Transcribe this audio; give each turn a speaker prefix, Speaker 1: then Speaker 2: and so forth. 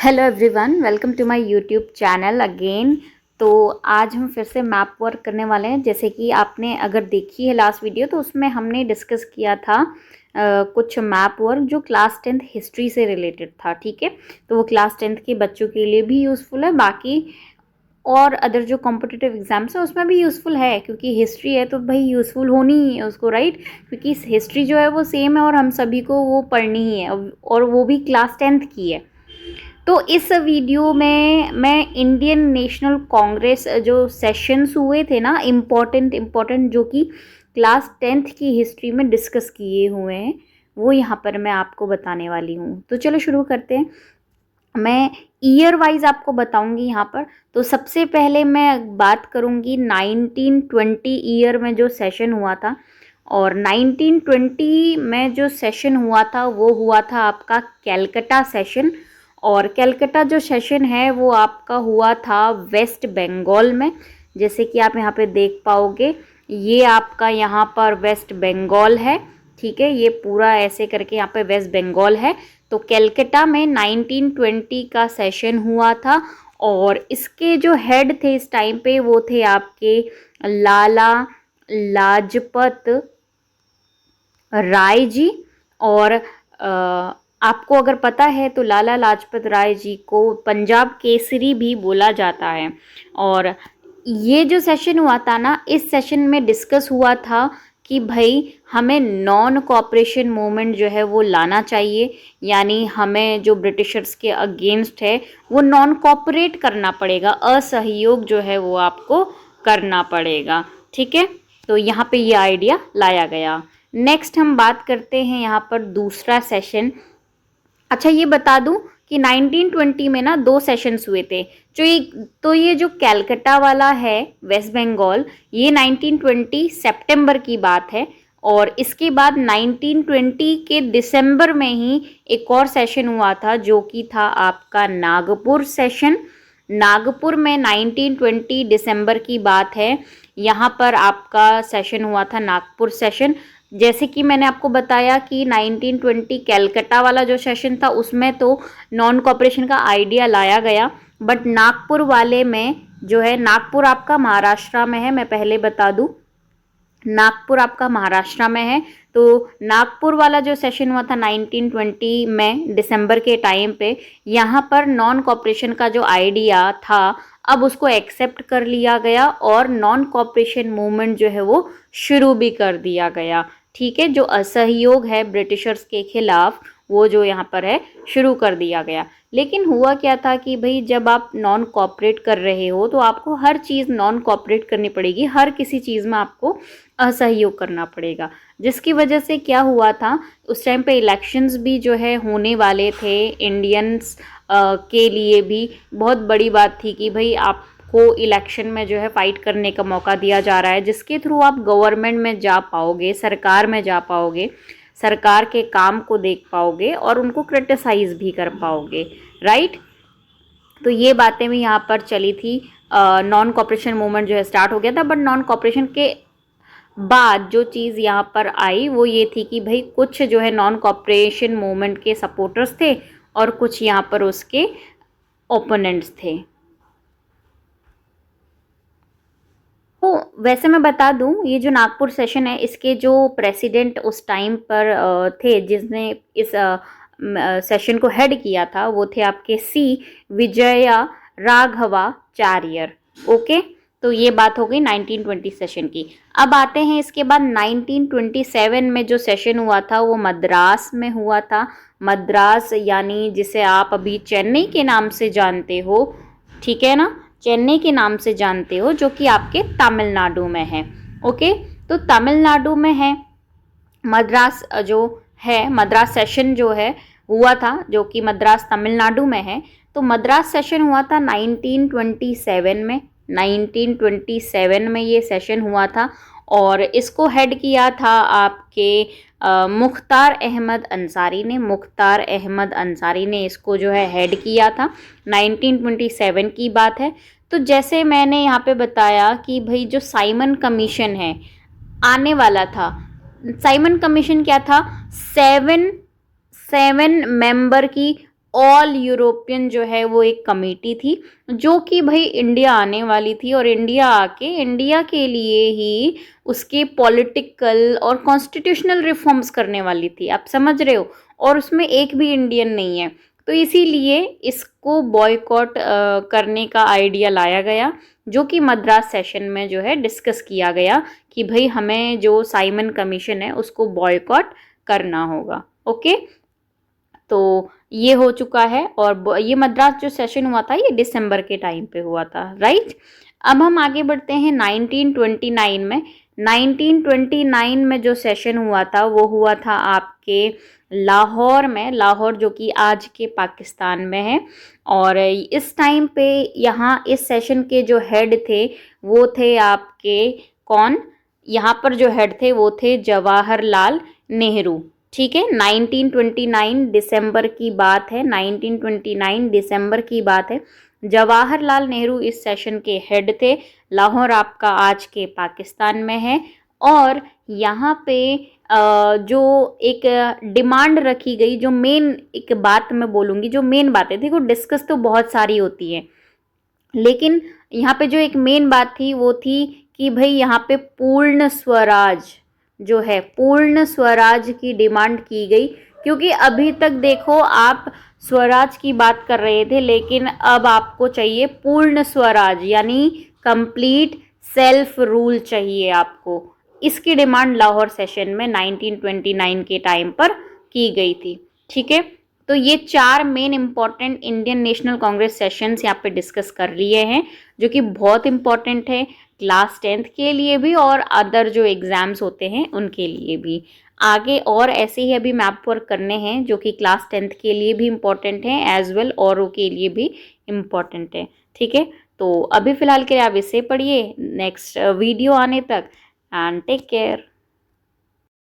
Speaker 1: Hello everyone, welcome to my YouTube channel again. तो आज हम फिर से मैप वर्क करने वाले हैं। जैसे कि आपने अगर देखी है लास्ट वीडियो, तो उसमें हमने डिस्कस किया था कुछ मैप वर्क जो क्लास 10th हिस्ट्री से रिलेटेड था। ठीक है, तो वो क्लास 10th के बच्चों के लिए भी यूज़फुल है, बाकी और अदर जो कॉम्पिटिटिव एग्जाम्स है उसमें भी यूज़फुल है, क्योंकि हिस्ट्री है तो भाई यूज़फुल होनी ही है उसको, राइट। क्योंकि हिस्ट्री जो है वो सेम है और हम सभी को वो पढ़नी ही है, और वो भी क्लास 10th की है। तो इस वीडियो में मैं इंडियन नेशनल कांग्रेस जो सेशंस हुए थे ना, इम्पोर्टेंट जो कि क्लास 10th की हिस्ट्री में डिस्कस किए हुए हैं, वो यहाँ पर मैं आपको बताने वाली हूँ। तो चलो शुरू करते हैं। मैं ईयर वाइज आपको बताऊंगी यहाँ पर। तो सबसे पहले मैं बात करूंगी 1920 ईयर में जो सेशन हुआ था। और 1920 में जो सेशन हुआ था वो हुआ था आपका कैलकटा सेशन। और कैलकटा जो सेशन है वो आपका हुआ था वेस्ट बंगाल में। जैसे कि आप यहाँ पे देख पाओगे, ये आपका यहाँ पर वेस्ट बंगाल है। ठीक है, ये पूरा ऐसे करके यहाँ पे वेस्ट बंगाल है। तो कैलकटा में 1920 का सेशन हुआ था। और इसके जो हेड थे इस टाइम पे वो थे आपके लाला लाजपत राय जी। और आपको अगर पता है तो लाला लाजपत राय जी को पंजाब केसरी भी बोला जाता है। और ये जो सेशन हुआ था ना, इस सेशन में डिस्कस हुआ था कि भाई हमें नॉन कॉपरेशन मूवमेंट जो है वो लाना चाहिए, यानी हमें जो ब्रिटिशर्स के अगेंस्ट है वो नॉन कॉपरेट करना पड़ेगा, असहयोग जो है वो आपको करना पड़ेगा। ठीक है, तो यहाँ पे ये आइडिया लाया गया। नेक्स्ट हम बात करते हैं यहाँ पर दूसरा सेशन। अच्छा, ये बता दूं कि 1920 में ना दो सेशंस हुए थे। ये जो कैलकटा वाला है वेस्ट बंगाल, ये 1920 सितंबर की बात है। और इसके बाद 1920 के दिसंबर में ही एक और सेशन हुआ था जो कि था आपका नागपुर सेशन। नागपुर में 1920 दिसंबर की बात है, यहाँ पर आपका सेशन हुआ था नागपुर सेशन। जैसे कि मैंने आपको बताया कि 1920 कैलकटा वाला जो सेशन था उसमें तो नॉन कॉपरेशन का आइडिया लाया गया, बट नागपुर वाले में जो है, नागपुर आपका महाराष्ट्र में है, मैं पहले बता दूं, नागपुर आपका महाराष्ट्र में है। तो नागपुर वाला जो सेशन हुआ था 1920 में दिसंबर के टाइम पे, यहाँ पर नॉन कॉपरेशन का जो आइडिया था अब उसको एक्सेप्ट कर लिया गया और नॉन कॉपरेशन मूवमेंट जो है वो शुरू भी कर दिया गया। ठीक है, जो असहयोग है ब्रिटिशर्स के खिलाफ वो जो यहाँ पर है शुरू कर दिया गया। लेकिन हुआ क्या था कि भाई जब आप नॉन कॉपरेट कर रहे हो तो आपको हर चीज़ नॉन कॉपरेट करनी पड़ेगी, हर किसी चीज़ में आपको असहयोग करना पड़ेगा। जिसकी वजह से क्या हुआ था, उस टाइम पे इलेक्शंस भी जो है होने वाले थे। इंडियंस के लिए भी बहुत बड़ी बात थी कि भाई आपको इलेक्शन में जो है फाइट करने का मौका दिया जा रहा है, जिसके थ्रू आप गवर्नमेंट में जा पाओगे, सरकार में जा पाओगे, सरकार के काम को देख पाओगे और उनको क्रिटिसाइज भी कर पाओगे, राइट। तो ये बातें भी यहाँ पर चली थी। नॉन कॉपरेशन मूवमेंट जो है स्टार्ट हो गया था, बट नॉन कॉपरेशन के बाद जो चीज़ यहाँ पर आई वो ये थी कि भाई कुछ जो है नॉन कॉपरेशन मूवमेंट के सपोर्टर्स थे और कुछ यहाँ पर उसके ओपोनेंट्स थे। तो वैसे मैं बता दूं, ये जो नागपुर सेशन है इसके जो प्रेसिडेंट उस टाइम पर थे, जिसने इस सेशन को हेड किया था, वो थे आपके सी विजया राघवाचार्य। ओके, तो ये बात हो गई 1920 सेशन की। अब आते हैं इसके बाद 1927 में जो सेशन हुआ था वो मद्रास में हुआ था। मद्रास यानी जिसे आप अभी चेन्नई के नाम से जानते हो, ठीक है ना, चेन्नई के नाम से जानते हो, जो कि आपके तमिलनाडु में है। ओके, तो तमिलनाडु में है मद्रास जो है, मद्रास सेशन जो है हुआ था, जो कि मद्रास तमिलनाडु में है। तो मद्रास सेशन हुआ था 1927 में। 1927 में ये सेशन हुआ था और इसको हेड किया था आपके मुख्तार अहमद अंसारी ने। मुख्तार अहमद अंसारी ने इसको जो है हेड किया था। 1927 की बात है। तो जैसे मैंने यहाँ पे बताया कि भाई जो साइमन कमीशन है आने वाला था, साइमन कमीशन क्या था, सेवन मेंबर की ऑल यूरोपियन जो है वो एक कमेटी थी जो कि भाई इंडिया आने वाली थी और इंडिया आके इंडिया के लिए ही उसके पॉलिटिकल और कॉन्स्टिट्यूशनल रिफॉर्म्स करने वाली थी, आप समझ रहे हो, और उसमें एक भी इंडियन नहीं है। तो इसीलिए इसको बॉयकॉट करने का आइडिया लाया गया, जो कि मद्रास सेशन में जो है डिस्कस किया गया कि भाई हमें जो साइमन कमीशन है उसको बॉयकॉट करना होगा। ओके, तो ये हो चुका है। और ये मद्रास जो सेशन हुआ था ये दिसंबर के टाइम पे हुआ था, राइट। अब हम आगे बढ़ते हैं 1929 में। 1929 में जो सेशन हुआ था वो हुआ था आपके लाहौर में, लाहौर जो कि आज के पाकिस्तान में है। और इस टाइम पे यहाँ इस सेशन के जो हेड थे वो थे आपके कौन, यहाँ पर जो हेड थे वो थे जवाहरलाल नेहरू। ठीक है, 1929 दिसंबर की बात है, 1929 दिसंबर की बात है। जवाहरलाल नेहरू इस सेशन के हेड थे। लाहौर आपका आज के पाकिस्तान में है। और यहाँ पे जो एक डिमांड रखी गई, जो मेन एक बात मैं बोलूँगी, जो मेन बात है, देखो डिस्कस तो बहुत सारी होती है, लेकिन यहाँ पे जो एक मेन बात थी वो थी कि भाई यहाँ पे पूर्ण स्वराज जो है, पूर्ण स्वराज की डिमांड की गई। क्योंकि अभी तक देखो आप स्वराज की बात कर रहे थे, लेकिन अब आपको चाहिए पूर्ण स्वराज, यानी कंप्लीट सेल्फ रूल चाहिए आपको। इसकी डिमांड लाहौर सेशन में 1929 के टाइम पर की गई थी। ठीक है, तो ये 4 main important Indian national Congress sessions यहाँ पे डिस्कस कर लिए हैं, जो कि बहुत इंपॉर्टेंट है क्लास 10th के लिए भी और अदर जो एग्ज़ाम्स होते हैं उनके लिए भी। आगे और ऐसे ही अभी मैप वर्क करने हैं जो कि क्लास 10th के लिए भी इम्पॉर्टेंट हैं एज वेल औरों के लिए भी इम्पॉर्टेंट है। ठीक है, तो अभी फ़िलहाल के लिए आप इसे पढ़िए नेक्स्ट वीडियो आने तक, एंड टेक केयर।